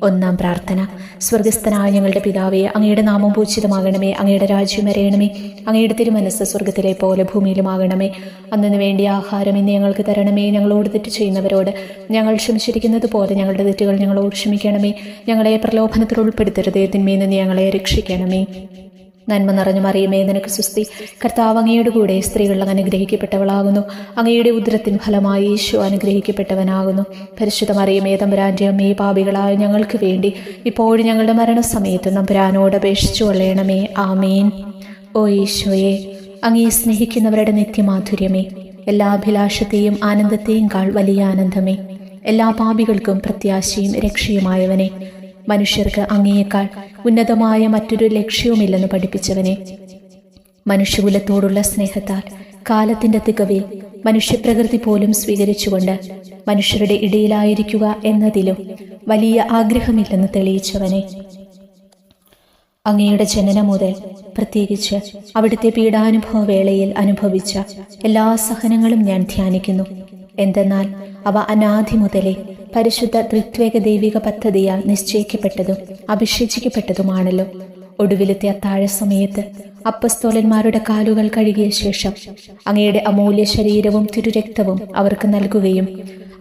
ഒന്നാം പ്രാർത്ഥന. സ്വർഗസ്ഥനായ ഞങ്ങളുടെ പിതാവേ, അങ്ങയുടെ നാമം പൂജിതമാകണമേ. അങ്ങയുടെ രാജ്യം വരയണമേ. അങ്ങയുടെ തിരുമനസ്സ് സ്വർഗത്തിലെ പോലെ ഭൂമിയിലുമാകണമേ. അന്നു വേണ്ടിയ ആഹാരം ഇന്ന് ഞങ്ങൾക്ക് തരണമേ. ഞങ്ങളോട് തെറ്റ് ചെയ്യുന്നവരോട് ഞങ്ങൾ ക്ഷമിച്ചിരിക്കുന്നത് പോലെ ഞങ്ങളുടെ തെറ്റുകൾ ഞങ്ങളോട് ക്ഷമിക്കണമേ. ഞങ്ങളെ പ്രലോഭനത്തിൽ ഉൾപ്പെടുത്തരുതേ, തിന്മയിൽ നിന്ന് ഞങ്ങളെ രക്ഷിക്കണമേ. നന്മ നിറഞ്ഞ മറിയമേ, നിനക്ക് സ്വസ്തി. കർത്താവ് അങ്ങയുടെ കൂടെ സ്ത്രീകൾ അനുഗ്രഹിക്കപ്പെട്ടവളാകുന്നു. അങ്ങയുടെ ഉദരത്തിൻ ഫലമായി യേശു അനുഗ്രഹിക്കപ്പെട്ടവനാകുന്നു. പരിശുദ്ധ മറിയമേ, തമ്പുരാന്റെ അമ്മേ, പാപികളായ ഞങ്ങൾക്ക് വേണ്ടി ഇപ്പോഴും ഞങ്ങളുടെ മരണസമയത്ത് തമ്പുരാനോട് അപേക്ഷിച്ചു കൊള്ളണമേ. ആമേൻ. ഓ ഈശോയെ, അങ്ങയെ സ്നേഹിക്കുന്നവരുടെ നിത്യമാധുര്യമേ, എല്ലാ അഭിലാഷത്തെയും ആനന്ദത്തെയും കാൾ വലിയ ആനന്ദമേ, എല്ലാ പാപികൾക്കും പ്രത്യാശയും രക്ഷയുമായവനെ, മനുഷ്യർക്ക് അങ്ങയേക്കാൾ ഉന്നതമായ മറ്റൊരു ലക്ഷ്യവുമില്ലെന്ന് പഠിപ്പിച്ചവനെ, മനുഷ്യകുലത്തോടുള്ള സ്നേഹത്താൽ കാലത്തിന്റെ തികവിൽ മനുഷ്യപ്രകൃതി പോലും സ്വീകരിച്ചുകൊണ്ട് മനുഷ്യരുടെ ഇടയിലായിരിക്കുക എന്നതിലും വലിയ ആഗ്രഹമില്ലെന്ന് തെളിയിച്ചവനെ, അങ്ങയുടെ ജനനം മുതൽ പ്രത്യേകിച്ച് അവിടുത്തെ പീഡാനുഭവ വേളയിൽ അനുഭവിച്ച എല്ലാ സഹനങ്ങളും ഞാൻ ധ്യാനിക്കുന്നു. എന്തെന്നാൽ അവ അനാദി മുതലേ പരിശുദ്ധ ത്രിത്വേക ദൈവിക പദ്ധതിയാൽ നിശ്ചയിക്കപ്പെട്ടതും അഭിഷേചിക്കപ്പെട്ടതുമാണല്ലോ. ഒടുവിലത്തെ അത്താഴ സമയത്ത് അപ്പസ്തോലന്മാരുടെ കാലുകൾ കഴുകിയ ശേഷം അങ്ങയുടെ അമൂല്യ ശരീരവും തിരുരക്തവും അവർക്ക് നൽകുകയും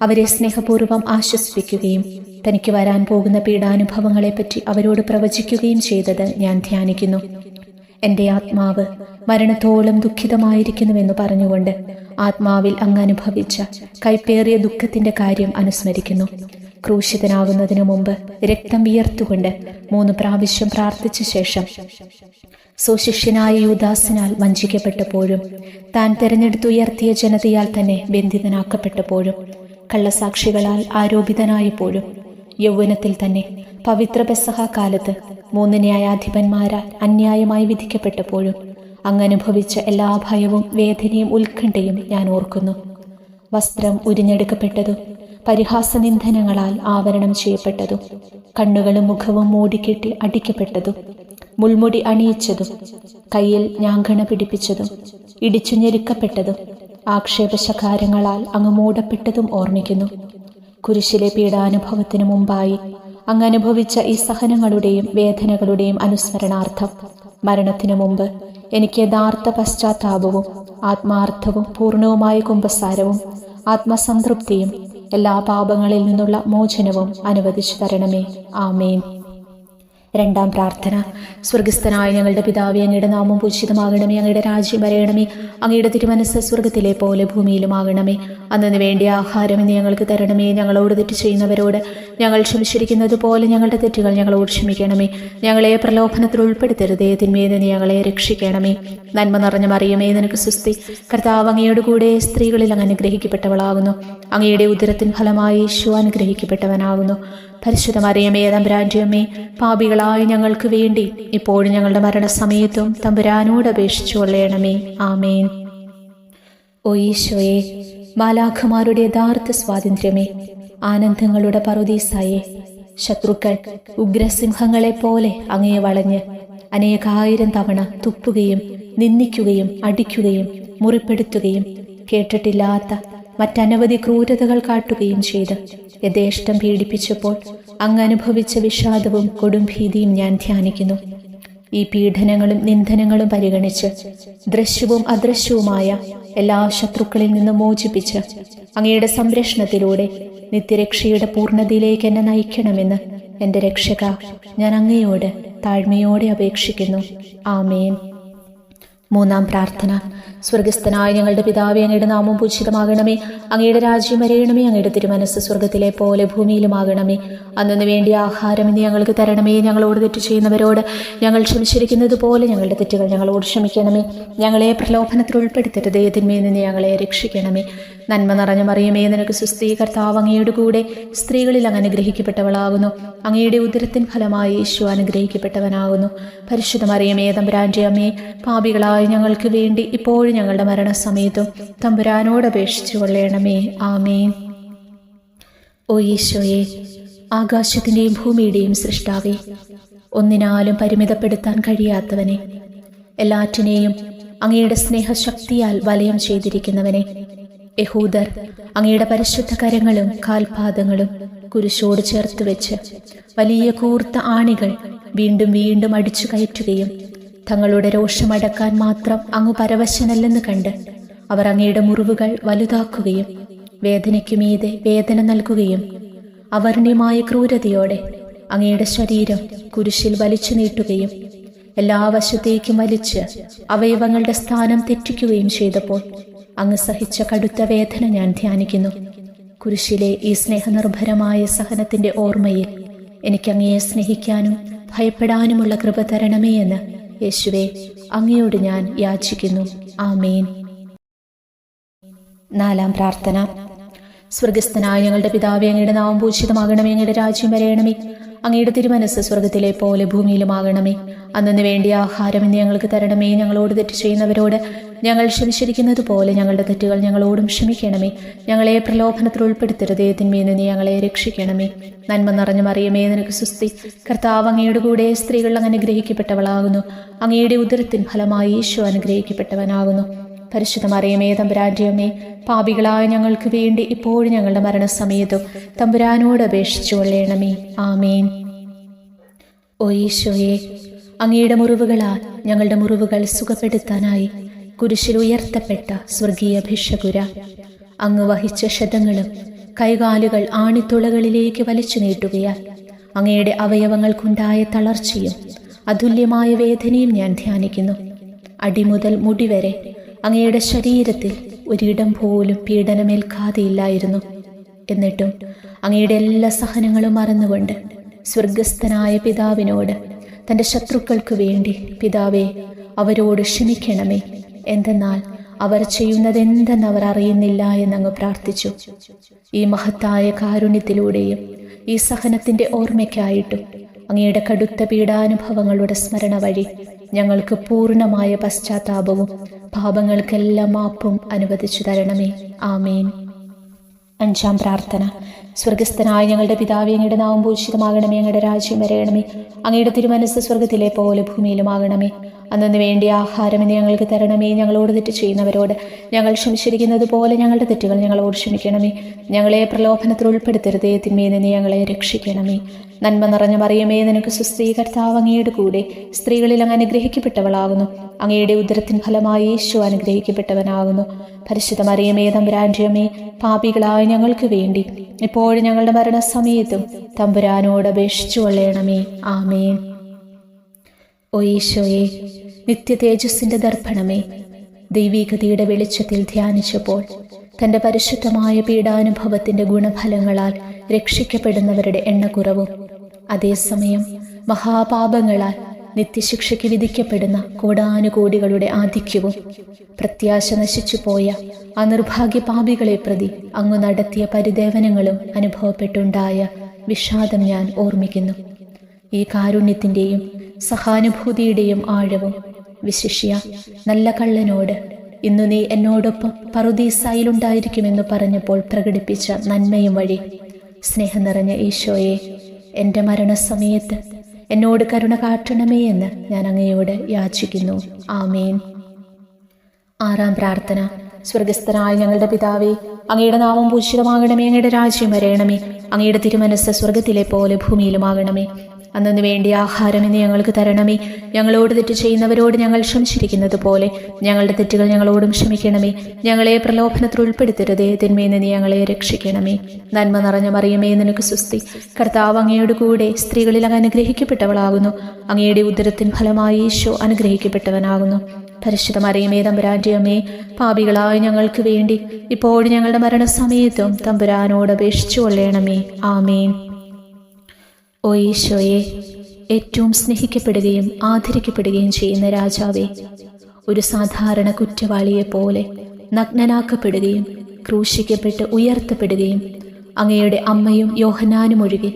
അവരെ സ്നേഹപൂർവ്വം ആശ്വസിപ്പിക്കുകയും തനിക്ക് വരാൻ പോകുന്ന പീഡാനുഭവങ്ങളെപ്പറ്റി അവരോട് പ്രവചിക്കുകയും ചെയ്തത് ഞാൻ ധ്യാനിക്കുന്നു. എൻ്റെ ആത്മാവ് മരണത്തോളം ദുഃഖിതമായിരിക്കുന്നുവെന്ന് പറഞ്ഞുകൊണ്ട് ആത്മാവിൽ അങ്ങ് അനുഭവിച്ച കൈപ്പേറിയ ദുഃഖത്തിന്റെ കാര്യം അനുസ്മരിക്കുന്നു. ക്രൂശിതനാകുന്നതിനു മുമ്പ് രക്തം വിയർത്തുകൊണ്ട് 3 പ്രാവശ്യം പ്രാർത്ഥിച്ച ശേഷം സ്വശിഷ്യനായ യൂദാസിനാൽ വഞ്ചിക്കപ്പെട്ടപ്പോഴും താൻ തെരഞ്ഞെടുത്തുയർത്തിയ ജനതയാൽ തന്നെ ബന്ധിതനാക്കപ്പെട്ടപ്പോഴും കള്ളസാക്ഷികളാൽ ആരോപിതനായപ്പോഴും യൗവനത്തിൽ തന്നെ പവിത്ര പെസഹ കാലത്ത് 3 ന്യായാധിപന്മാരാൽ അന്യായമായി വിധിക്കപ്പെട്ടപ്പോഴും അങ്ങനുഭവിച്ച എല്ലാ ഭയവും വേദനയും ഉത്കണ്ഠയും ഞാൻ ഓർക്കുന്നു. വസ്ത്രം ഉരിഞ്ഞെടുക്കപ്പെട്ടതും പരിഹാസനിന്ദനങ്ങളാൽ ആവരണം ചെയ്യപ്പെട്ടതും കണ്ണുകളും മുഖവും മൂടിക്കെട്ടി അടിക്കപ്പെട്ടതും മുൾമുടി അണിയിച്ചതും കയ്യിൽ ഞാങ്കണ പിടിപ്പിച്ചതും ഇടിച്ചു ഞെരുക്കപ്പെട്ടതും ആക്ഷേപശകാരങ്ങളാൽ അങ്ങ് മൂടപ്പെട്ടതും ഓർമ്മിക്കുന്നു. കുരിശിലെ പീഡാനുഭവത്തിനു മുമ്പായി അങ്ങ് അനുഭവിച്ച ഈ സഹനങ്ങളുടെയും വേദനകളുടെയും അനുസ്മരണാർത്ഥം മരണത്തിനു മുമ്പ് എനിക്ക് യഥാർത്ഥ പശ്ചാത്താപവും ആത്മാർത്ഥവും പൂർണ്ണവുമായ കുമ്പസാരവും ആത്മസംതൃപ്തിയും എല്ലാ പാപങ്ങളിൽ നിന്നുള്ള മോചനവും അനുവദിച്ചു തരണമേ. ആമേൻ. രണ്ടാം പ്രാർത്ഥന. സ്വർഗസ്ഥനായ ഞങ്ങളുടെ പിതാവേ, അങ്ങയുടെ നാമം പൂജിതമാകണമേ. അങ്ങയുടെ രാജ്യം വരയണമേ. അങ്ങയുടെ തിരുമനസ്സ് സ്വർഗത്തിലെ പോലെ ഭൂമിയിലുമാകണമേ. അന്നു വേണ്ടിയ ആഹാരം ഇന്ന് ഞങ്ങൾക്ക് തരണമേ. ഞങ്ങളോട് തെറ്റ് ചെയ്യുന്നവരോട് ഞങ്ങൾ ക്ഷമിച്ചിരിക്കുന്നത് പോലെ ഞങ്ങളുടെ തെറ്റുകൾ ഞങ്ങളോട് ക്ഷമിക്കണമേ. ഞങ്ങളെ പ്രലോഭനത്തിൽ ഉൾപ്പെടുത്തരുതേ, തിന്മയിൽ നിന്ന് ഞങ്ങളെ രക്ഷിക്കണമേ. നന്മ നിറഞ്ഞ മറിയമേ, നിനക്ക് സ്വസ്തി. കർത്താവ് അങ്ങയുടെ കൂടെ സ്ത്രീകളിൽ അങ്ങ് അനുഗ്രഹിക്കപ്പെട്ടവളാകുന്നു. അങ്ങയുടെ ഉദരത്തിൻ ഫലമായി യേശു അനുഗ്രഹിക്കപ്പെട്ടവനാകുന്നു. പരിശുദ്ധ മറിയമേ, തമ്പുരാന്റെ അമ്മേ, പാപികളായ ഞങ്ങൾക്ക് വേണ്ടി ഇപ്പോഴും ഞങ്ങളുടെ മരണസമയത്തും തമ്പുരാനോട് അപേക്ഷിച്ചു കൊള്ളണമേ. ആമേൻ. ഓ ഈശോയെ, മാലാഖമാരുടെ യഥാർത്ഥ സ്വാതന്ത്ര്യമേ, ആനന്ദങ്ങളുടെ പറുദീസായേ, ശത്രുക്കൾ ഉഗ്രസിംഹങ്ങളെപ്പോലെ അങ്ങയെ വളഞ്ഞ് അനേകായിരം തവണ തുപ്പുകയും നിന്ദിക്കുകയും അടിക്കുകയും മുറിപ്പെടുത്തുകയും കേട്ടിട്ടില്ലാത്ത മറ്റനവധി ക്രൂരതകൾ കാട്ടുകയും ചെയ്ത് യഥേഷ്ടം പീഡിപ്പിച്ചപ്പോൾ അങ്ങ് അനുഭവിച്ച വിഷാദവും കൊടുംഭീതിയും ഞാൻ ധ്യാനിക്കുന്നു. ഈ പീഡനങ്ങളും നിന്ദനങ്ങളും പരിഗണിച്ച് ദൃശ്യവും അദൃശ്യവുമായ എല്ലാ ശത്രുക്കളിൽ നിന്നും മോചിപ്പിച്ച് അങ്ങയുടെ സംരക്ഷണത്തിലൂടെ നിത്യരക്ഷയുടെ പൂർണ്ണതയിലേക്ക് എന്നെ നയിക്കണമെന്ന് എൻ്റെ രക്ഷക, ഞാൻ അങ്ങയോട് താഴ്മയോടെ അപേക്ഷിക്കുന്നു. ആമേൻ. മൂന്നാം പ്രാർത്ഥന. സ്വർഗസ്ഥനായ ഞങ്ങളുടെ പിതാവേ, അങ്ങയുടെ നാമം പൂജിതമാകണമേ. അങ്ങയുടെ രാജ്യം വരയണമേ. അങ്ങയുടെ തിരുമനസ്സ് സ്വർഗത്തിലെ പോലെ ഭൂമിയിലുമാകണമേ. അന്നു വേണ്ടിയ ആഹാരം ഇന്ന് ഞങ്ങൾക്ക് തരണമേ. ഞങ്ങളോട് തെറ്റ് ചെയ്യുന്നവരോട് ഞങ്ങൾ ക്ഷമിച്ചിരിക്കുന്നത് പോലെ ഞങ്ങളുടെ തെറ്റുകൾ ഞങ്ങളോട് ക്ഷമിക്കണമേ. ഞങ്ങളെ പ്രലോഭനത്തിൽ ഉൾപ്പെടുത്തരുതേ, തിന്മയിൽ നിന്ന് ഞങ്ങളെ രക്ഷിക്കണമേ. നന്മ നിറഞ്ഞ മറിയമേ, നിനക്ക് സ്വസ്തി. കർത്താവ് അങ്ങയുടെ കൂടെ സ്ത്രീകളിൽ അങ്ങ് അനുഗ്രഹിക്കപ്പെട്ടവളാകുന്നു. അങ്ങയുടെ ഉദരത്തിൻ ഫലമായി യേശു അനുഗ്രഹിക്കപ്പെട്ടവനാകുന്നു. പരിശുദ്ധ മറിയമേ, തമ്പുരാന്റെ അമ്മേ, പാപികളായ ഞങ്ങൾക്ക് വേണ്ടി ഇപ്പോഴും ഞങ്ങളുടെ മരണസമയത്തും തമ്പുരാനോട് അപേക്ഷിച്ചു കൊള്ളണമേ. ആമേൻ. ഓ ഈശോയെ, ആകാശത്തിന്റെയും ഭൂമിയുടെയും സൃഷ്ടാവേ, ഒന്നിനാലും പരിമിതപ്പെടുത്താൻ കഴിയാത്തവനെ, എല്ലാറ്റിനെയും അങ്ങയുടെ സ്നേഹശക്തിയാൽ വലയം ചെയ്തിരിക്കുന്നവനെ, യഹൂദർ അങ്ങയുടെ പരിശുദ്ധ കരങ്ങളും കാൽപാദങ്ങളും കുരിശോട് ചേർത്ത് വെച്ച് വലിയ കൂർത്ത ആണികൾ വീണ്ടും വീണ്ടും അടിച്ചു കയറ്റുകയും തങ്ങളുടെ രോഷമടക്കാൻ മാത്രം അങ്ങ് പരവശനല്ലെന്ന് കണ്ട് അവർ അങ്ങയുടെ മുറിവുകൾ വലുതാക്കുകയും വേദനയ്ക്കു മീതെ വേദന നൽകുകയും അവർണ്യമായ ക്രൂരതയോടെ അങ്ങയുടെ ശരീരം കുരിശിൽ വലിച്ചു നീട്ടുകയും എല്ലാ വശത്തേക്കും വലിച്ച് അവയവങ്ങളുടെ സ്ഥാനം തെറ്റിക്കുകയും ചെയ്തപ്പോൾ അങ്ങ് സഹിച്ച കടുത്ത വേദന ഞാൻ ധ്യാനിക്കുന്നു. കുരിശിലെ ഈ സ്നേഹനിർഭരമായ സഹനത്തിന്റെ ഓർമ്മയിൽ എനിക്ക് അങ്ങയെ സ്നേഹിക്കാനും ഭയപ്പെടാനുമുള്ള കൃപ തരണമേ എന്ന് യേശുവേ അങ്ങയോട് ഞാൻ യാചിക്കുന്നു. ആമേൻ. 4-ാം പ്രാർത്ഥന. സ്വർഗസ്ഥനായ ഞങ്ങളുടെ പിതാവേ, അങ്ങയുടെ നാമം പൂജിതമാകണമേ, അങ്ങയുടെ രാജ്യം വരയണമേ, അങ്ങയുടെ തിരുമനസ്സ് സ്വർഗത്തിലെ പോലെ ഭൂമിയിലുമാകണമേ. അന്നു വേണ്ടിയ ആഹാരം ഇന്ന് ഞങ്ങൾക്ക് തരണമേ. ഞങ്ങളോട് തെറ്റ് ചെയ്യുന്നവരോട് ഞങ്ങൾ ക്ഷമിച്ചിരിക്കുന്നത് പോലെ ഞങ്ങളുടെ തെറ്റുകൾ ഞങ്ങളോടും ക്ഷമിക്കണമേ. ഞങ്ങളെ പ്രലോഭനത്തിൽ ഉൾപ്പെടുത്തരുതേ, തിന്മയിൽ നിന്ന് ഞങ്ങളെ രക്ഷിക്കണമേ. നന്മ നിറഞ്ഞ മറിയമേ, നിനക്ക് സുസ്തി. കർത്താവ് അങ്ങയുടെ കൂടെ സ്ത്രീകൾ അങ്ങ് അനുഗ്രഹിക്കപ്പെട്ടവളാകുന്നു. അങ്ങയുടെ ഉദരത്തിൻ ഫലമായി ഈശോ അനുഗ്രഹിക്കപ്പെട്ടവനാകുന്നു. പരിശുദ്ധ മറിയമേ, തമ്പുരാന്റെ അമ്മേ, പാപികളായ ഞങ്ങൾക്ക് വേണ്ടി ഇപ്പോഴും ഞങ്ങളുടെ മരണസമയത്തും തമ്പുരാനോട് അപേക്ഷിച്ചു കൊള്ളണമേ. ആമേൻ. ഓ ഈശോയെ, അങ്ങയുടെ മുറിവുകളാൽ ഞങ്ങളുടെ മുറിവുകൾ സുഖപ്പെടുത്താനായി കുരിശിൽ ഉയർത്തപ്പെട്ട സ്വർഗീയ ഭിഷകുര അങ്ങ് വഹിച്ച ക്ഷതങ്ങളും കൈകാലുകൾ ആണിത്തുളകളിലേക്ക് വലിച്ചു നീട്ടുകയാൽ അങ്ങയുടെ അവയവങ്ങൾക്കുണ്ടായ തളർച്ചയും അതുല്യമായ വേദനയും ഞാൻ ധ്യാനിക്കുന്നു. അടിമുതൽ മുടി വരെ അങ്ങയുടെ ശരീരത്തിൽ ഒരിടം പോലും പീഡനമേൽക്കാതെയില്ലായിരുന്നു. എന്നിട്ടും അങ്ങയുടെ എല്ലാ സഹനങ്ങളും മറന്നുകൊണ്ട് സ്വർഗസ്ഥനായ പിതാവിനോട് തൻ്റെ ശത്രുക്കൾക്ക് വേണ്ടി പിതാവേ അവരോട് ക്ഷമിക്കണമേ, എന്തെന്നാൽ അവർ ചെയ്യുന്നതെന്തെന്ന് അവർ അറിയുന്നില്ല എന്നങ്ങ് പ്രാർത്ഥിച്ചു. ഈ മഹത്തായ കാരുണ്യത്തിലൂടെയും ഈ സഹനത്തിൻ്റെ ഓർമ്മയ്ക്കായിട്ടും അങ്ങയുടെ കടുത്ത പീഡാനുഭവങ്ങളുടെ സ്മരണ വഴി ഞങ്ങൾക്ക് പൂർണ്ണമായ പശ്ചാത്താപവും പാപങ്ങൾക്കെല്ലാം മാപ്പും അനുവദിച്ചു തരണമേ. ആമേൻ. 5-ാം പ്രാർത്ഥന. സ്വർഗസ്ഥനായ ഞങ്ങളുടെ പിതാവേ, അങ്ങയുടെ നാമം പൂജിതമാകണമേ, അങ്ങയുടെ രാജ്യം വരയണമേ, അങ്ങയുടെ തിരുമനസ്സ് സ്വർഗത്തിലെ പോലെ ഭൂമിയിലുമാകണമേ. അന്നു വേണ്ടിയ ആഹാരം ഇന്ന് ഞങ്ങൾക്ക് തരണമേ. ഞങ്ങളോട് തെറ്റ് ചെയ്യുന്നവരോട് ഞങ്ങൾ ക്ഷമിച്ചിരിക്കുന്നത് പോലെ ഞങ്ങളുടെ തെറ്റുകൾ ഞങ്ങളോട് ക്ഷമിക്കണമേ. ഞങ്ങളെ പ്രലോഭനത്തിൽ ഉൾപ്പെടുത്തരുതേ, തിന്മയിൽ നിന്ന് ഞങ്ങളെ രക്ഷിക്കണമേ. നന്മ നിറഞ്ഞ മറിയമേ, നിനക്ക് സുസ്തി. കർത്താവ് അങ്ങയുടെ കൂടെ സ്ത്രീകളിൽ അങ്ങ് അനുഗ്രഹിക്കപ്പെട്ടവളാകുന്നു. അങ്ങയുടെ ഉദരത്തിൻ ഫലമായി ഈശോ അനുഗ്രഹിക്കപ്പെട്ടവനാകുന്നു. പരിശുദ്ധ മറിയമേ, തമ്പുരാന്റെ അമ്മേ, പാപികളായ ഞങ്ങൾക്ക് വേണ്ടി ഇപ്പോഴും ഞങ്ങളുടെ മരണസമയത്തും തമ്പുരാനോട് അപേക്ഷിച്ചു കൊള്ളണമേ. ആമേൻ. ഓ ഈശോയെ, നിത്യ തേജസ്സിന്റെ ദർപ്പണമേ, ദൈവികതയുടെ വെളിച്ചത്തിൽ ധ്യാനിച്ചപ്പോൾ തൻ്റെ പരിശുദ്ധമായ പീഡാനുഭവത്തിന്റെ ഗുണഫലങ്ങളാൽ രക്ഷിക്കപ്പെടുന്നവരുടെ എണ്ണക്കുറവും അതേസമയം മഹാപാപങ്ങളാൽ നിത്യശിക്ഷയ്ക്ക് വിധിക്കപ്പെടുന്ന കോടാനുകോടികളുടെ ആധിക്യവും പ്രത്യാശ നശിച്ചുപോയ ആ നിർഭാഗ്യ പാപികളെ പ്രതി അങ്ങ് നടത്തിയ പരിദേവനങ്ങളും അനുഭവപ്പെട്ടുണ്ടായ വിഷാദം ഞാൻ ഓർമ്മിക്കുന്നു. ഈ കാരുണ്യത്തിൻ്റെയും സഹാനുഭൂതിയുടെയും ആഴവും വിശിഷ്യ നല്ല കള്ളനോട് ഇന്നു നീ എന്നോടൊപ്പം പറുദീസായിലുണ്ടായിരിക്കുമെന്ന് പറഞ്ഞപ്പോൾ പ്രകടിപ്പിച്ച നന്മയും വഴി സ്നേഹം നിറഞ്ഞ ഈശോയെ, എൻ്റെ മരണസമയത്ത് എന്നോട് കരുണ കാട്ടണമേ എന്ന് ഞാൻ അങ്ങയോട് യാചിക്കുന്നു. ആമേൻ. 6-ാം പ്രാർത്ഥന. സ്വർഗസ്ഥനായ ഞങ്ങളുടെ പിതാവേ, അങ്ങയുടെ നാമം പൂജിതമാകണമേ, അങ്ങയുടെ രാജ്യം വരയണമേ, അങ്ങയുടെ തിരുമനസ്സ് സ്വർഗത്തിലെ പോലെ ഭൂമിയിലുമാകണമേ. അന്നു വേണ്ടിയ ആഹാരം ഇന്ന് ഞങ്ങൾക്ക് തരണമേ. ഞങ്ങളോട് തെറ്റ് ചെയ്യുന്നവരോട് ഞങ്ങൾ ക്ഷമിച്ചിരിക്കുന്നത് പോലെ ഞങ്ങളുടെ തെറ്റുകൾ ഞങ്ങളോടും ക്ഷമിക്കണമേ. ഞങ്ങളെ പ്രലോഭനത്തിൽ ഉൾപ്പെടുത്തരുതേ, തിന്മയിൽ നിന്ന് ഞങ്ങളെ രക്ഷിക്കണമേ. നന്മ നിറഞ്ഞ മറിയമേ, നിനക്ക് സുസ്തി. കർത്താവ് അങ്ങയുടെ കൂടെ സ്ത്രീകളിൽ അങ്ങ് അനുഗ്രഹിക്കപ്പെട്ടവളാകുന്നു. അങ്ങയുടെ ഉദരത്തിൻ ഫലമായി ഈശോ അനുഗ്രഹിക്കപ്പെട്ടവനാകുന്നു. പരിശുദ്ധ മറിയമേ, തമ്പുരാന്റെ അമ്മേ, പാപികളായ ഞങ്ങൾക്ക് വേണ്ടി ഇപ്പോഴും ഞങ്ങളുടെ മരണസമയത്തും തമ്പുരാനോട് അപേക്ഷിച്ചു കൊള്ളണമേ. ആമേൻ. ഓ ഈശോയെ, ഏറ്റവും സ്നേഹിക്കപ്പെടുകയും ആദരിക്കപ്പെടുകയും ചെയ്യുന്ന രാജാവേ, ഒരു സാധാരണ കുറ്റവാളിയെപ്പോലെ നഗ്നനാക്കപ്പെടുകയും ക്രൂശിക്കപ്പെട്ട് ഉയർത്തപ്പെടുകയും അങ്ങയുടെ അമ്മയും യോഹന്നാനും ഒഴികെ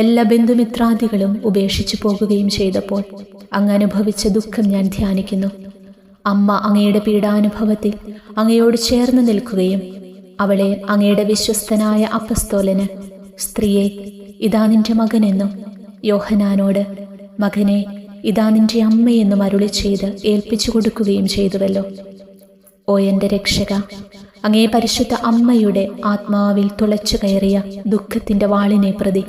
എല്ലാ ബന്ധുമിത്രാദികളും ഉപേക്ഷിച്ചു പോകുകയും ചെയ്തപ്പോൾ അങ്ങ് അനുഭവിച്ച ദുഃഖം ഞാൻ ധ്യാനിക്കുന്നു. അമ്മ അങ്ങയുടെ പീഡാനുഭവത്തിൽ അങ്ങയോട് ചേർന്ന് നിൽക്കുകയും അവളെ അങ്ങയുടെ വിശ്വസ്തനായ അപ്പസ്തോലന്, സ്ത്രീയെ ഇതാ നിന്റെ മകനെന്നും യോഹന്നാനോട് മകനെ ഇതാ നിന്റെ അമ്മയെന്നും അരുളി ചെയ്ത് ഏൽപ്പിച്ചു കൊടുക്കുകയും ചെയ്തുവല്ലോ. ഓ എൻ്റെ രക്ഷക, അങ്ങേ പരിശുദ്ധ അമ്മയുടെ ആത്മാവിൽ തുളച്ചു കയറിയ ദുഃഖത്തിന്റെ വാളിനെ പ്രതി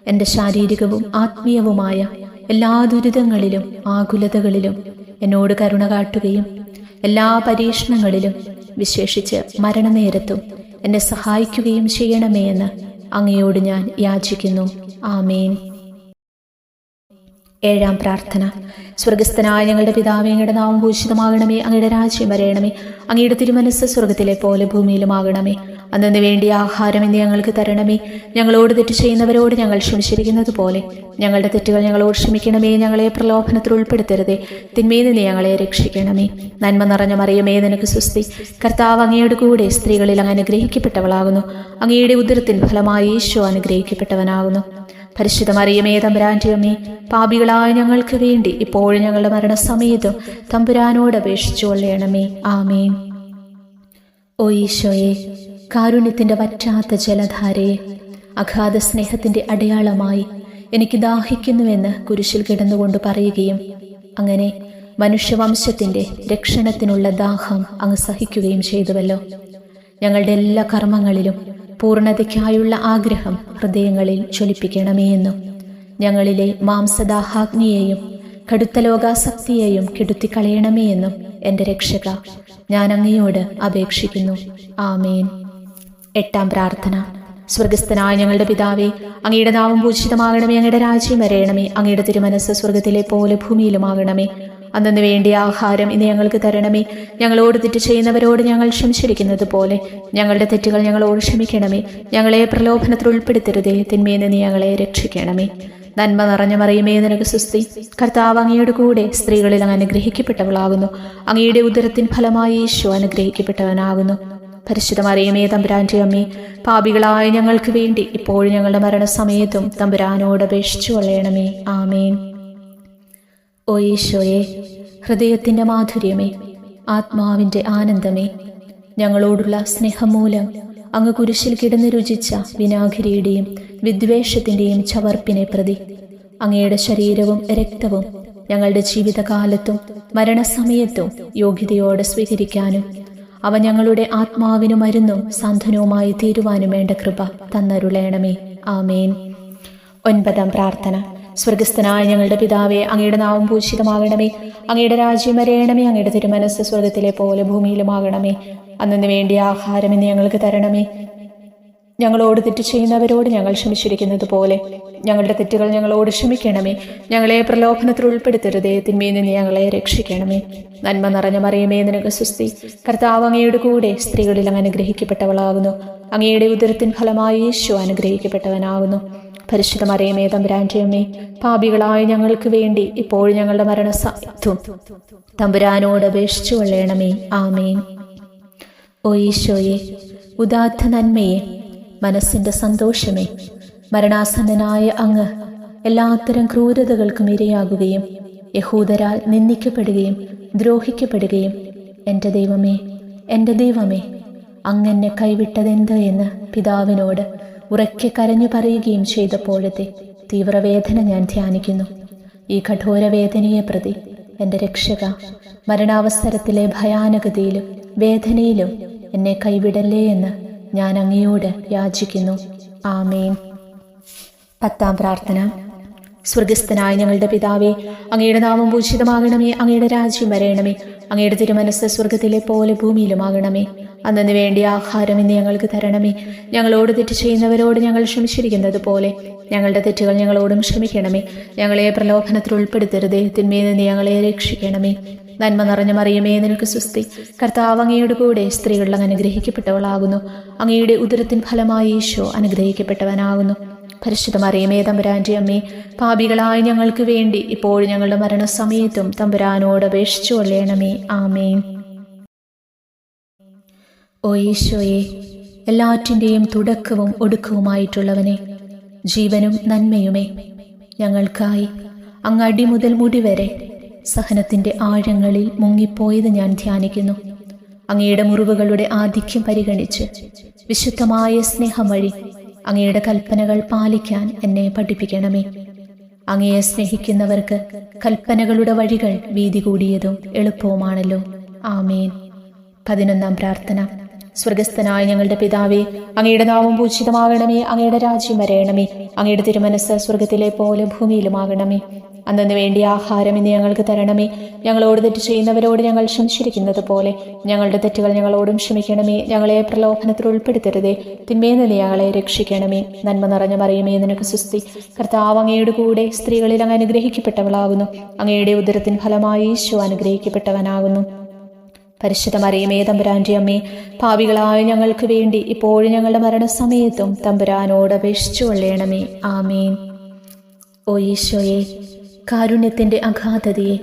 എൻ്റെ ശാരീരികവും ആത്മീയവുമായ എല്ലാ ദുരിതങ്ങളിലും ആകുലതകളിലും എന്നോട് കരുണ കാട്ടുകയും എല്ലാ പരീക്ഷണങ്ങളിലും വിശേഷിച്ച് മരണനേരത്തും എന്നെ സഹായിക്കുകയും ചെയ്യണമേ എന്ന് അങ്ങയോട് ഞാൻ യാചിക്കുന്നു. ആമേൻ. 7-ാം പ്രാർത്ഥന. സ്വർഗസ്ഥനായ ഞങ്ങളുടെ പിതാവേ, അങ്ങയുടെ നാമം ഭൂഷിതമാകണമേ, അങ്ങയുടെ രാജ്യം വരയണമേ, അങ്ങയുടെ തിരുമനസ്സ് സ്വർഗത്തിലെ പോലെ ഭൂമിയിലുമാകണമേ. അന്നു വേണ്ടിയ ആഹാരം ഇന്ന് ഞങ്ങൾക്ക് തരണമേ. ഞങ്ങളോട് തെറ്റ് ചെയ്യുന്നവരോട് ഞങ്ങൾ ക്ഷമിച്ചിരിക്കുന്നത് പോലെ ഞങ്ങളുടെ തെറ്റുകൾ ഞങ്ങളോട് ക്ഷമിക്കണമേ. ഞങ്ങളെ പ്രലോഭനത്തിൽ ഉൾപ്പെടുത്തരുതേ, തിന്മയിൽ നിന്ന് ഞങ്ങളെ രക്ഷിക്കണമേ. നന്മ നിറഞ്ഞ മറിയമേ, നിനക്ക് സ്വസ്തി. കർത്താവ് അങ്ങയുടെ കൂടെ സ്ത്രീകളിൽ അങ്ങ് അനുഗ്രഹിക്കപ്പെട്ടവളാകുന്നു. അങ്ങയുടെ ഉദരത്തിൻ ഫലമായി ഈശോ അനുഗ്രഹിക്കപ്പെട്ടവനാകുന്നു. പരിശുദ്ധ മറിയമേ, തമ്പുരാന്റെ അമ്മേ, പാപികളായ ഞങ്ങൾക്ക് വേണ്ടി ഇപ്പോഴും ഞങ്ങളുടെ മരണസമയത്തും തമ്പുരാനോട് അപേക്ഷിച്ചു കൊള്ളണമേ. ആമേൻ. ഓ ഈശോയെ, കാരുണ്യത്തിന്റെ വറ്റാത്ത ജലധാരയെ, അഗാധ സ്നേഹത്തിന്റെ അടയാളമായി എനിക്ക് ദാഹിക്കുന്നുവെന്ന് കുരിശിൽ കിടന്നുകൊണ്ട് പറയുകയും അങ്ങനെ മനുഷ്യവംശത്തിന്റെ രക്ഷണത്തിനുള്ള ദാഹം അങ്ങ് സഹിക്കുകയും ചെയ്തുവല്ലോ. ഞങ്ങളുടെ എല്ലാ കർമ്മങ്ങളിലും പൂർണ്ണതയ്ക്കായുള്ള ആഗ്രഹം ഹൃദയങ്ങളിൽ ജ്വലിപ്പിക്കണമേ എന്നും ഞങ്ങളിലെ മാംസദാഹാഗ്നിയെയും കടുത്ത ലോകാസക്തിയെയും കെടുത്തിക്കളയണമേ എന്നും എൻ്റെ രക്ഷക, ഞാൻ അങ്ങയോട് അപേക്ഷിക്കുന്നു. ആമേൻ. 8-ാം പ്രാർത്ഥന. സ്വർഗസ്ഥനായ ഞങ്ങളുടെ പിതാവേ, അങ്ങയുടെ നാമം പൂജിതമാകണമേ, അങ്ങയുടെ രാജ്യം വരയണമേ, അങ്ങയുടെ തിരുമനസ്സ് സ്വർഗത്തിലെ പോലെ ഭൂമിയിലുമാകണമേ. അന്നു വേണ്ടിയ ആഹാരം ഇന്ന് ഞങ്ങൾക്ക് തരണമേ. ഞങ്ങളോട് തെറ്റ് ചെയ്യുന്നവരോട് ഞങ്ങൾ ക്ഷമിച്ചിരിക്കുന്നത് പോലെ ഞങ്ങളുടെ തെറ്റുകൾ ഞങ്ങളോട് ക്ഷമിക്കണമേ. ഞങ്ങളെ പ്രലോഭനത്തിൽ ഉൾപ്പെടുത്തരുതേ, തിന്മയിൽ നിന്ന് ഞങ്ങളെ രക്ഷിക്കണമേ. നന്മ നിറഞ്ഞ മറിയമേ, നിനക്ക് സ്വസ്തി. കർത്താവ് അങ്ങയുടെ കൂടെ സ്ത്രീകളിൽ അങ്ങ് അനുഗ്രഹിക്കപ്പെട്ടവളാകുന്നു. അങ്ങയുടെ ഉദരത്തിൻ ഫലമായി ഈശോ അനുഗ്രഹിക്കപ്പെട്ടവനാകുന്നു. പരിശുദ്ധ മറിയമേ, തമ്പുരാന്റെ അമ്മേ, പാപികളായ ഞങ്ങൾക്ക് വേണ്ടി ഇപ്പോഴും ഞങ്ങളുടെ മരണസമയത്തും തമ്പുരാനോട് അപേക്ഷിച്ചു കൊള്ളണമേ. ആമേൻ. ഓ ഈശോയെ, ഹൃദയത്തിന്റെ മാധുര്യമേ, ആത്മാവിന്റെ ആനന്ദമേ, ഞങ്ങളോടുള്ള സ്നേഹം മൂലം അങ്ങ് കുരിശിൽ കിടന്ന് രുചിച്ച വിനാഗിരിയുടെയും വിദ്വേഷത്തിന്റെയും ചവർപ്പിനെ പ്രതി അങ്ങയുടെ ശരീരവും രക്തവും ഞങ്ങളുടെ ജീവിതകാലത്തും മരണസമയത്തും യോഗ്യതയോടെ സ്വീകരിക്കാനും അവ ഞങ്ങളുടെ ആത്മാവിനു മരുന്നും സാന്ത്വനവുമായി തീരുവാനും വേണ്ട കൃപ തന്നരുളയണമേ. ആമേൻ. 9-ാം പ്രാർത്ഥന. സ്വർഗസ്ഥനായ ഞങ്ങളുടെ പിതാവേ, അങ്ങയുടെ നാമം പൂജിതമാകണമേ, അങ്ങയുടെ രാജ്യം വരയണമേ, അങ്ങയുടെ തിരുമനസ്സ് സ്വർഗത്തിലെ പോലെ ഭൂമിയിലുമാകണമേ. അന്നു വേണ്ടിയ ആഹാരം ഇന്ന് ഞങ്ങൾക്ക് തരണമേ. ഞങ്ങളോട് തെറ്റ് ചെയ്യുന്നവരോട് ഞങ്ങൾ ക്ഷമിച്ചിരിക്കുന്നത് പോലെ ഞങ്ങളുടെ തെറ്റുകൾ ഞങ്ങളോട് ക്ഷമിക്കണമേ. ഞങ്ങളെ പ്രലോഭനത്തിൽ ഉൾപ്പെടുത്തരുതേ, തിന്മയിൽ നിന്ന് ഞങ്ങളെ രക്ഷിക്കണമേ. നന്മ നിറഞ്ഞ മറിയമേ, നിനക്ക് സ്വസ്തി. കർത്താവ് അങ്ങയുടെ കൂടെ സ്ത്രീകളിൽ അങ്ങ് അനുഗ്രഹിക്കപ്പെട്ടവളാകുന്നു. അങ്ങയുടെ ഉദരത്തിൻ ഫലമായി ഈശോ അനുഗ്രഹിക്കപ്പെട്ടവനാകുന്നു. പരിശുദ്ധ മറിയമേ, തമ്പുരാന്റെ അമ്മേ, പാപികളായ ഞങ്ങൾക്ക് വേണ്ടി ഇപ്പോഴും ഞങ്ങളുടെ മരണസമയത്തും തമ്പുരാനോട് അപേക്ഷിച്ചു കൊള്ളണമേ. ആമേൻ. ഓ ഈശോയെ, ഉദാത്ത നന്മയെ, മനസ്സിന്റെ സന്തോഷമേ, മരണാസന്നനായ അങ്ങ് എല്ലാത്തരം ക്രൂരതകൾക്കും ഇരയാകുകയും യഹൂദരാൽ നിന്ദിക്കപ്പെടുകയും ദ്രോഹിക്കപ്പെടുകയും എൻ്റെ ദൈവമേ, അങ്ങെന്നെ കൈവിട്ടതെന്ത് എന്ന് പിതാവിനോട് ഉറക്കെ കരഞ്ഞു പറയുകയും ചെയ്തപ്പോഴത്തെ തീവ്രവേദന ഞാൻ ധ്യാനിക്കുന്നു. ഈ കഠോരവേദനയെ പ്രതി എൻ്റെ രക്ഷക, മരണാവസരത്തിലെ ഭയാനകതയിലും വേദനയിലും എന്നെ കൈവിടല്ലേ എന്ന് ഞാൻ അങ്ങയോട് യാചിക്കുന്നു. ആമേൻ. 10-ാം പ്രാർത്ഥന. സ്വർഗസ്ഥനായ ഞങ്ങളുടെ പിതാവേ, അങ്ങയുടെ നാമം പൂജിതമാകണമേ, അങ്ങയുടെ രാജ്യം വരയണമേ, അങ്ങയുടെ തിരുമനസ്സ് സ്വർഗത്തിലെ പോലെ ഭൂമിയിലുമാകണമേ. അന്നു വേണ്ടിയ ആഹാരം ഇന്ന് ഞങ്ങൾക്ക് തരണമേ. ഞങ്ങളോട് തെറ്റ് ചെയ്യുന്നവരോട് ഞങ്ങൾ ക്ഷമിച്ചിരിക്കുന്നത് പോലെ ഞങ്ങളുടെ തെറ്റുകൾ ഞങ്ങളോടും ക്ഷമിക്കണമേ. ഞങ്ങളെ പ്രലോഭനത്തിൽ ഉൾപ്പെടുത്തരുതേ, തിന്മയിൽ നിന്ന് ഞങ്ങളെ രക്ഷിക്കണമേ. നന്മ നിറഞ്ഞ മറിയമേ, നിനക്ക് സ്വസ്തി. കർത്താവ് അങ്ങയുടെ കൂടെ സ്ത്രീകളിൽ അങ്ങ് അനുഗ്രഹിക്കപ്പെട്ടവളാകുന്നു. അങ്ങയുടെ ഉദരത്തിൻ ഫലമായി ഈശോ അനുഗ്രഹിക്കപ്പെട്ടവനാകുന്നു. പരിശുദ്ധ മറിയമേ, തമ്പുരാന്റെ അമ്മേ, പാപികളായ ഞങ്ങൾക്ക് വേണ്ടി ഇപ്പോഴും ഞങ്ങളുടെ മരണസമയത്തും തമ്പുരാനോട് അപേക്ഷിച്ചു കൊള്ളണമേ. ആമേൻ. ഓ ഈശോയെ, എല്ലാറ്റിൻ്റെയും തുടക്കവും ഒടുക്കവുമായിട്ടുള്ളവനെ, ജീവനും നന്മയുമേ, ഞങ്ങൾക്കായി അങ്ങ് അടി മുതൽ മുടി വരെ സഹനത്തിന്റെ ആഴങ്ങളിൽ മുങ്ങിപ്പോയത് ഞാൻ ധ്യാനിക്കുന്നു. അങ്ങയുടെ മുറിവുകളുടെ ആധിക്യം പരിഗണിച്ച് വിശുദ്ധമായ സ്നേഹം വഴി അങ്ങയുടെ കൽപ്പനകൾ പാലിക്കാൻ എന്നെ പഠിപ്പിക്കണമേ. അങ്ങയെ സ്നേഹിക്കുന്നവർക്ക് കൽപ്പനകളുടെ വഴികൾ വീതി കൂടിയതും എളുപ്പവുമാണല്ലോ. ആമേൻ. 11-ാം പ്രാർത്ഥന. സ്വർഗസ്ഥനായ ഞങ്ങളുടെ പിതാവേ, അങ്ങയുടെ നാമം പൂജിതമാകണമേ. അങ്ങയുടെ രാജ്യം വരയണമേ. അങ്ങയുടെ തിരുമനസ്സ് സ്വർഗത്തിലെ പോലെ ഭൂമിയിലുമാകണമേ. അന്നു വേണ്ടിയ ആഹാരം ഇന്ന് ഞങ്ങൾക്ക് തരണമേ. ഞങ്ങളോട് തെറ്റ് ചെയ്യുന്നവരോട് ഞങ്ങൾ ക്ഷമിച്ചിരിക്കുന്നത് പോലെ ഞങ്ങളുടെ തെറ്റുകൾ ഞങ്ങളോടും ക്ഷമിക്കണമേ. ഞങ്ങളെ പ്രലോഭനത്തിൽ ഉൾപ്പെടുത്തരുതേ, തിന്മയിൽ നിന്ന് ഞങ്ങളെ രക്ഷിക്കണമേ. നന്മ നിറഞ്ഞ മറിയമേ, നിനക്ക് സ്തുതി. കർത്താവ് അങ്ങയുടെ കൂടെ സ്ത്രീകളിൽ അങ്ങ് അനുഗ്രഹിക്കപ്പെട്ടവളാകുന്നു. അങ്ങയുടെ ഉദരത്തിൻ ഫലമായി ഈശോ അനുഗ്രഹിക്കപ്പെട്ടവനാകുന്നു. പരിശുദ്ധ മറിയമേ, തമ്പുരാന്റെ അമ്മേ, പാപികളായ ഞങ്ങൾക്ക് വേണ്ടി ഇപ്പോഴും ഞങ്ങളുടെ മരണസമയത്തും തമ്പുരാനോട് അപേക്ഷിച്ചു കൊള്ളണമേ. ആമേൻ. ഓ ഈശോയെ, കാരുണ്യത്തിന്റെ അഗാധതയെ,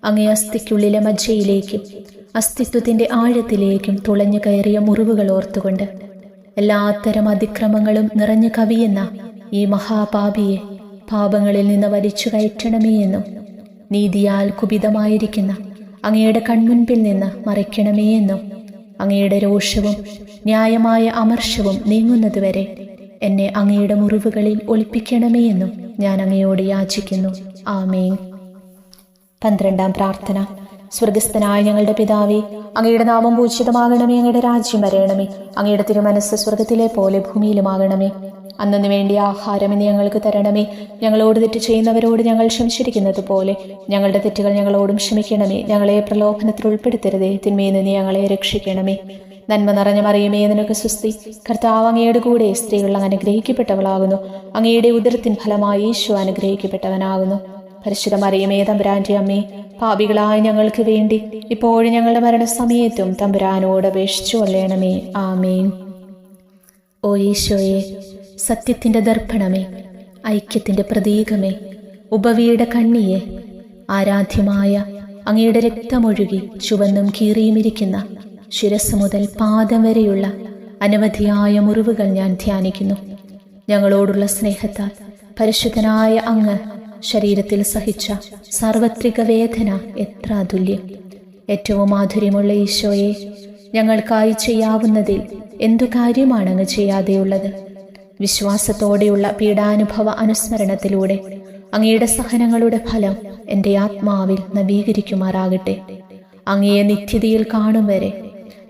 അങ്ങേ അസ്ഥിക്കുള്ളിലെ മജ്ജയിലേക്കും അസ്തിത്വത്തിന്റെ ആഴത്തിലേക്കും തുളഞ്ഞു കയറിയ മുറിവുകൾ ഓർത്തുകൊണ്ട് എല്ലാത്തരം അതിക്രമങ്ങളും നിറഞ്ഞു കവിയുന്ന ഈ മഹാപാപിയെ പാപങ്ങളിൽ നിന്ന് വലിച്ചു കയറ്റണമേ എന്നും നീതിയാൽ കുപിതമായിരിക്കുന്ന അങ്ങയുടെ കൺമുൻപിൽ നിന്ന് മറയ്ക്കണമേ എന്നും അങ്ങയുടെ രോഷവും ന്യായമായ അമർഷവും നീങ്ങുന്നതുവരെ എന്നെ അങ്ങയുടെ മുറിവുകളിൽ ഒളിപ്പിക്കണമേ എന്നും ഞാൻ അങ്ങയോട് യാചിക്കുന്നു. ആമേൻ. 12-ാം പ്രാർത്ഥന. സ്വർഗസ്ഥനായ ഞങ്ങളുടെ പിതാവേ, അങ്ങയുടെ നാമം പൂജിതമാകണമേ. അങ്ങയുടെ രാജ്യം വരയണമേ. അങ്ങയുടെ തിരുമനസ്സ് സ്വർഗത്തിലെ പോലെ ഭൂമിയിലുമാകണമേ. അന്നു വേണ്ടിയ ആഹാരം ഇന്ന് ഞങ്ങൾക്ക് തരണമേ. ഞങ്ങളോട് തെറ്റ് ചെയ്യുന്നവരോട് ഞങ്ങൾ ക്ഷമിച്ചിരിക്കുന്നത് പോലെ ഞങ്ങളുടെ തെറ്റുകൾ ഞങ്ങളോടും ക്ഷമിക്കണമേ. ഞങ്ങളെ പ്രലോഭനത്തിൽ ഉൾപ്പെടുത്തരുതേ, തിന്മയിൽ നിന്ന് ഞങ്ങളെ രക്ഷിക്കണമേ. നന്മ നിറഞ്ഞ മറിയമേ, നിനക്ക് സ്തുതി. കർത്താവ് അങ്ങയുടെ കൂടെ സ്ത്രീകൾ അങ്ങ് അനുഗ്രഹിക്കപ്പെട്ടവളാകുന്നു. അങ്ങയുടെ ഉദരത്തിൻ ഫലമായി ഈശോ അനുഗ്രഹിക്കപ്പെട്ടവനാകുന്നു. പരിശുദ്ധ മറിയമേ, തമ്പുരാന്റെ അമ്മേ, പാപികളായ ഞങ്ങൾക്ക് വേണ്ടി ഇപ്പോഴും ഞങ്ങളുടെ മരണസമയത്തും തമ്പുരാനോട് അപേക്ഷിച്ചു കൊള്ളണമേ. ആമേൻ. ഓ ഈശോയെ, സത്യത്തിന്റെ ദർപ്പണമേ, ഐക്യത്തിന്റെ പ്രതീകമേ, ഉപവിയുടെ കണ്ണിയെ, ആരാധ്യമായ അങ്ങയുടെ രക്തമൊഴുകി ചുവന്നും കീറിയുമിരിക്കുന്ന ശിരസ് മുതൽ പാദം വരെയുള്ള അനവധിയായ മുറിവുകൾ ഞാൻ ധ്യാനിക്കുന്നു. ഞങ്ങളോടുള്ള സ്നേഹത്താൽ പരിശുദ്ധനായ അങ്ങ് ശരീരത്തിൽ സഹിച്ച സാർവത്രിക വേദന എത്ര അതുല്യം. ഏറ്റവും മാധുര്യമുള്ള ഈശോയെ, ഞങ്ങൾക്കായി ചെയ്യാവുന്നതിൽ എന്തു കാര്യമാണ് അങ്ങ് ചെയ്യാതെയുള്ളത്? വിശ്വാസത്തോടെയുള്ള പീഡാനുഭവ അനുസ്മരണത്തിലൂടെ അങ്ങയുടെ സഹനങ്ങളുടെ ഫലം എൻ്റെ ആത്മാവിൽ നവീകരിക്കുമാറാകട്ടെ. അങ്ങയെ നിത്യതയിൽ കാണും വരെ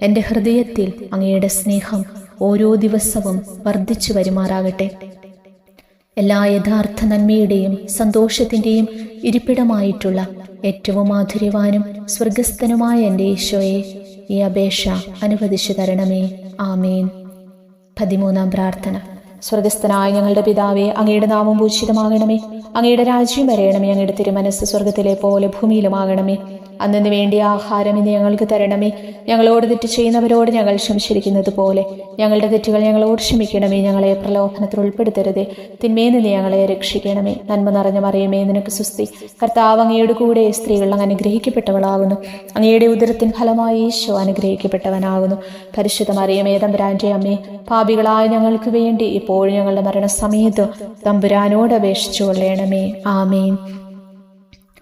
എൻ്റെ ഹൃദയത്തിൽ അങ്ങയുടെ സ്നേഹം ഓരോ ദിവസവും വർദ്ധിച്ചു വരുമാറാകട്ടെ. എല്ലാ യഥാർത്ഥ നന്മയുടെയും സന്തോഷത്തിൻ്റെയും ഇരിപ്പിടമായിട്ടുള്ള ഏറ്റവും മാധുര്യവാനും സ്വർഗസ്ഥനുമായ എൻ്റെ ഈശോയെ, ഈ അപേക്ഷ അനുവദിച്ചു തരണമേ. ആമേൻ. 13-ാം പ്രാർത്ഥന. സ്വർഗസ്ഥനായ ഞങ്ങളുടെ പിതാവേ, അങ്ങയുടെ നാമം പൂജിതമാകണമേ. അങ്ങയുടെ രാജ്യം വരയണമേ. അങ്ങയുടെ തിരുമനസ്സ് സ്വർഗത്തിലെ പോലെ ഭൂമിയിലുമാകണമേ. അന്നു വേണ്ടിയ ആഹാരം ഇന്ന് ഞങ്ങൾക്ക് തരണമേ. ഞങ്ങളോട് തെറ്റ് ചെയ്യുന്നവരോട് ഞങ്ങൾ ക്ഷമിച്ചിരിക്കുന്നത് പോലെ ഞങ്ങളുടെ തെറ്റുകൾ ഞങ്ങളോട് ക്ഷമിക്കണമേ. ഞങ്ങളെ പ്രലോഭനത്തിൽ ഉൾപ്പെടുത്തരുതേ, തിന്മയിൽ നിന്ന് ഞങ്ങളെ രക്ഷിക്കണമേ. നന്മ നിറഞ്ഞ മറിയമേ, നിനക്ക് സ്തുതി. കർത്താവ് അങ്ങയുടെ കൂടെ സ്ത്രീകൾ അങ്ങ് അനുഗ്രഹിക്കപ്പെട്ടവളാകുന്നു. അങ്ങയുടെ ഉദരത്തിൻ ഫലമായി ഈശോ അനുഗ്രഹിക്കപ്പെട്ടവനാകുന്നു. പരിശുദ്ധ മറിയമേ, തമ്പുരാന്റെ അമ്മേ, പാപികളായ ഞങ്ങൾക്ക് വേണ്ടി ഇപ്പോഴും ഞങ്ങളുടെ മരണസമയത്ത് തമ്പുരാനോട് അപേക്ഷിച്ചു കൊള്ളണമേ. ആമേൻ.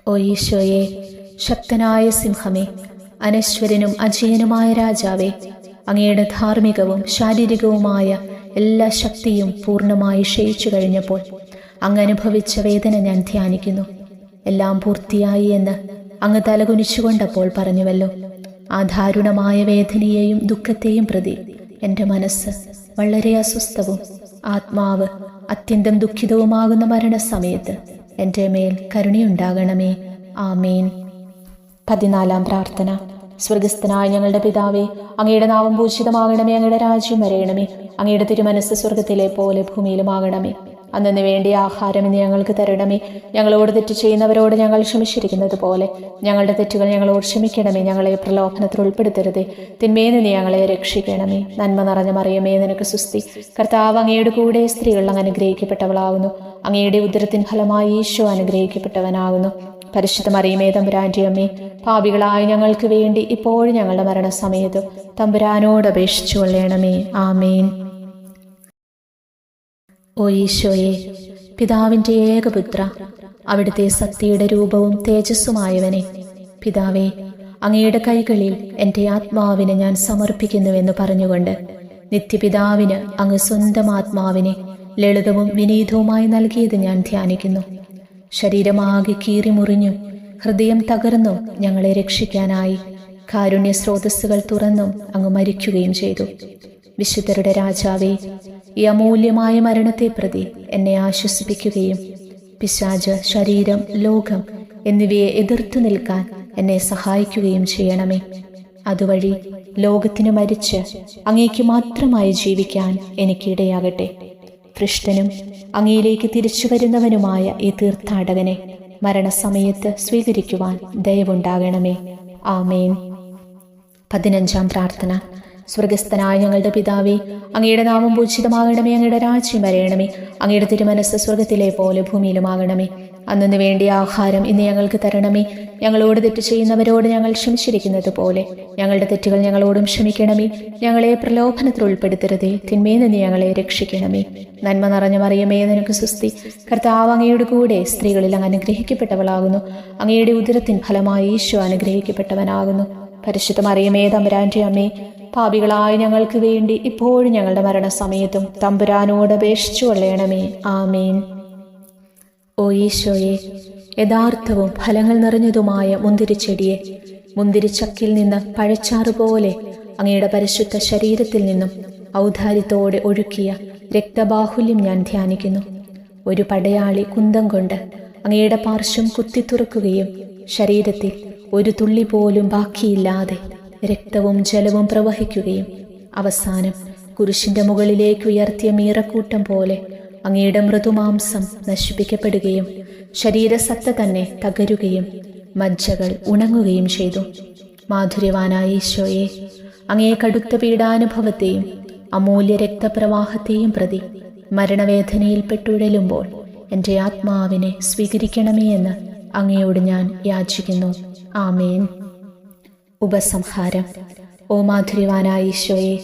ഓ ഈശോയെ, ശക്തനായ സിംഹമേ, അനശ്വരനും അജയനുമായ രാജാവേ, അങ്ങയുടെ ധാർമ്മികവും ശാരീരികവുമായ എല്ലാ ശക്തിയും പൂർണ്ണമായി ക്ഷയിച്ചു കഴിഞ്ഞപ്പോൾ അങ്ങ് അനുഭവിച്ച വേദന ഞാൻ ധ്യാനിക്കുന്നു. എല്ലാം പൂർത്തിയായി എന്ന് അങ്ങ് തലകുനിച്ചുകൊണ്ടപ്പോൾ പറഞ്ഞുവല്ലോ. ആ ദാരുണമായ വേദനയെയും ദുഃഖത്തെയും പ്രതി എൻ്റെ മനസ്സ് വളരെ അസ്വസ്ഥവും ആത്മാവ് അത്യന്തം ദുഃഖിതവുമാകുന്ന മരണസമയത്ത് എൻ്റെ മേൽ കരുണയുണ്ടാകണമേ. ആമേൻ. 14-ാം പ്രാർത്ഥന. സ്വർഗസ്ഥനായ ഞങ്ങളുടെ പിതാവേ, അങ്ങയുടെ നാമം പൂജിതമാകണമേ. അങ്ങയുടെ രാജ്യം വരയണമേ. അങ്ങയുടെ തിരുമനസ്സ് സ്വർഗത്തിലെ പോലെ ഭൂമിയിലുമാകണമേ. അന്നു വേണ്ടിയ ആഹാരം ഇന്ന് ഞങ്ങൾക്ക് തരണമേ. ഞങ്ങളോട് തെറ്റ് ചെയ്യുന്നവരോട് ഞങ്ങൾ ക്ഷമിച്ചിരിക്കുന്നത് പോലെ ഞങ്ങളുടെ തെറ്റുകൾ ഞങ്ങളോട് ക്ഷമിക്കണമേ. ഞങ്ങളെ പ്രലോഭനത്തിൽ ഉൾപ്പെടുത്തരുതേ, തിന്മയിൽ നിന്ന് ഞങ്ങളെ രക്ഷിക്കണമേ. നന്മ നിറഞ്ഞ മറിയമേ, നിനക്ക് സ്തുതി. കർത്താവ് അങ്ങയുടെ കൂടെ സ്ത്രീകൾ അങ്ങ് അനുഗ്രഹിക്കപ്പെട്ടവളാകുന്നു. അങ്ങയുടെ ഉദരത്തിൻ ഫലമായി ഈശോ അനുഗ്രഹിക്കപ്പെട്ടവനാകുന്നു. പരിശുദ്ധ മറിയമേ, തമ്പുരാന്റെ അമ്മേ, പാപികളായ ഞങ്ങൾക്ക് വേണ്ടി ഇപ്പോഴും ഞങ്ങളുടെ മരണസമയത്ത് തമ്പുരാനോട് അപേക്ഷിച്ചു കൊള്ളണമേ. ആമേൻ. ഓ ഈശോയെ, പിതാവിൻ്റെ ഏകപുത്ര, അവിടുത്തെ സത്യയുടെ രൂപവും തേജസ്സുമായവനെ, പിതാവേ, അങ്ങയുടെ കൈകളിൽ എൻ്റെ ആത്മാവിനെ ഞാൻ സമർപ്പിക്കുന്നുവെന്ന് പറഞ്ഞുകൊണ്ട് നിത്യപിതാവിന് അങ്ങ് സ്വന്തം ആത്മാവിനെ ലളിതവും വിനീതവുമായി നൽകിയത് ഞാൻ ധ്യാനിക്കുന്നു. ശരീരമാകെ കീറിമുറിഞ്ഞും ഹൃദയം തകർന്നും ഞങ്ങളെ രക്ഷിക്കാനായി കാരുണ്യ സ്രോതസ്സുകൾ തുറന്നും അങ്ങ് മരിക്കുകയും ചെയ്തു. വിശുദ്ധരുടെ രാജാവേ, ഈ അമൂല്യമായ മരണത്തെ പ്രതി എന്നെ ആശ്വസിപ്പിക്കുകയും പിശാച്, ശരീരം, ലോകം എന്നിവയെ എതിർത്തു നിൽക്കാൻ എന്നെ സഹായിക്കുകയും ചെയ്യണമേ. അതുവഴി ലോകത്തിന് മരിച്ച് അങ്ങേക്ക് മാത്രമായി ജീവിക്കാൻ എനിക്കിടയാകട്ടെ. പൃഷ്ടനും അങ്ങയിലേക്ക് തിരിച്ചു വരുന്നവനുമായ ഈ തീർത്ഥാടകനെ മരണസമയത്ത് സ്വീകരിക്കുവാൻ ദയവുണ്ടാകണമേ. ആമേൻ. 15-ാം പ്രാർത്ഥന. സ്വർഗസ്ഥനായ ഞങ്ങളുടെ പിതാവേ, അങ്ങയുടെ നാമം പൂജിതമാകണമേ. അങ്ങയുടെ രാജ്യം വരയണമേ. അങ്ങയുടെ തിരുമനസ്സ് സ്വർഗത്തിലെ പോലെ ഭൂമിയിലുമാകണമേ. അന്നു വേണ്ടിയ ആഹാരം ഇന്ന് ഞങ്ങൾക്ക് തരണമേ. ഞങ്ങളോട് തെറ്റ് ചെയ്യുന്നവരോട് ഞങ്ങൾ ക്ഷമിച്ചിരിക്കുന്നത് പോലെ ഞങ്ങളുടെ തെറ്റുകൾ ഞങ്ങളോടും ക്ഷമിക്കണമേ. ഞങ്ങളെ പ്രലോഭനത്തിൽ ഉൾപ്പെടുത്തരുതേ, തിന്മയിൽ നിന്ന് ഞങ്ങളെ രക്ഷിക്കണമേ. നന്മ നിറഞ്ഞ മറിയമേ, നിനക്ക് സ്തുതി. കർത്താവ് അങ്ങയുടെ കൂടെ സ്ത്രീകളിൽ അങ്ങ് അനുഗ്രഹിക്കപ്പെട്ടവളാകുന്നു. അങ്ങയുടെ ഉദരത്തിൻ ഫലമായി ഈശോ അനുഗ്രഹിക്കപ്പെട്ടവനാകുന്നു. പരിശുദ്ധ മറിയമേ, തമ്പുരാന്റെ അമ്മേ, പാപികളായ ഞങ്ങൾക്ക് വേണ്ടി ഇപ്പോഴും ഞങ്ങളുടെ മരണസമയത്തും തമ്പുരാനോട് അപേക്ഷിച്ചു കൊള്ളണമേ. ആമേൻ. ഓ ഈശോയെ, യഥാർത്ഥവും ഫലങ്ങൾ നിറഞ്ഞതുമായ മുന്തിരിച്ചെടിയെ മുന്തിരിച്ചക്കിൽ നിന്ന് പഴച്ചാറ് പോലെ അങ്ങയുടെ പരിശുദ്ധ ശരീരത്തിൽ നിന്നും ഔദാര്യത്തോടെ ഒഴുക്കിയ രക്തബാഹുല്യം ഞാൻ ധ്യാനിക്കുന്നു. ഒരു പടയാളി കുന്തം കൊണ്ട് അങ്ങയുടെ പാർശ്വം കുത്തിത്തുറക്കുകയും ശരീരത്തിൽ ഒരു തുള്ളി പോലും ബാക്കിയില്ലാതെ രക്തവും ജലവും പ്രവഹിക്കുകയും അവസാനം കുരിശിന്റെ മുകളിലേക്ക് ഉയർത്തിയ മീറക്കൂട്ടം പോലെ അങ്ങയുടെ മൃദുമാംസം നശിപ്പിക്കപ്പെടുകയും ശരീരസത്ത തന്നെ തകരുകയും മജ്ജകൾ ഉണങ്ങുകയും ചെയ്തു. മാധുര്യവാനായ ഈശോയെ, അങ്ങേ കടുത്ത പീഡാനുഭവത്തെയും അമൂല്യ രക്തപ്രവാഹത്തെയും പ്രതി മരണവേദനയിൽ പെട്ടുഴലുമ്പോൾ എൻ്റെ ആത്മാവിനെ സ്വീകരിക്കണമേ എന്ന് അങ്ങയോട് ഞാൻ യാചിക്കുന്നു. ആമേൻ. ഉപസംഹാരം. ഓ മാധുര്യവാനായ ഈശോയെ,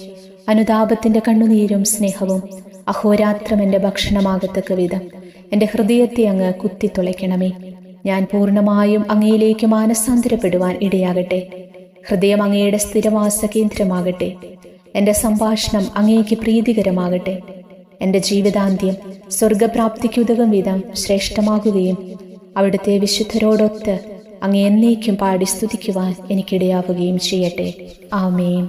അനുതാപത്തിന്റെ കണ്ണുനീരും സ്നേഹവും അഹോരാത്രം എൻ്റെ ഭക്ഷണമാകത്തക്ക വിധം എൻ്റെ ഹൃദയത്തെ അങ്ങ് കുത്തിത്തുളയ്ക്കണമേ. ഞാൻ പൂർണ്ണമായും അങ്ങയിലേക്ക് മാനസാന്തരപ്പെടുവാൻ ഇടയാകട്ടെ. ഹൃദയം അങ്ങയുടെ സ്ഥിരവാസ കേന്ദ്രമാകട്ടെ. എൻ്റെ സംഭാഷണം അങ്ങേക്ക് പ്രീതികരമാകട്ടെ. എൻ്റെ ജീവിതാന്ത്യം സ്വർഗപ്രാപ്തിക്കുതകും വിധം ശ്രേഷ്ഠമാകുകയും അവിടുത്തെ വിശുദ്ധരോടൊത്ത് അങ്ങ് എന്നേക്കും പാടി സ്തുതിക്കുവാൻ എനിക്കിടയാവുകയും ചെയ്യട്ടെ. ആമേൻ.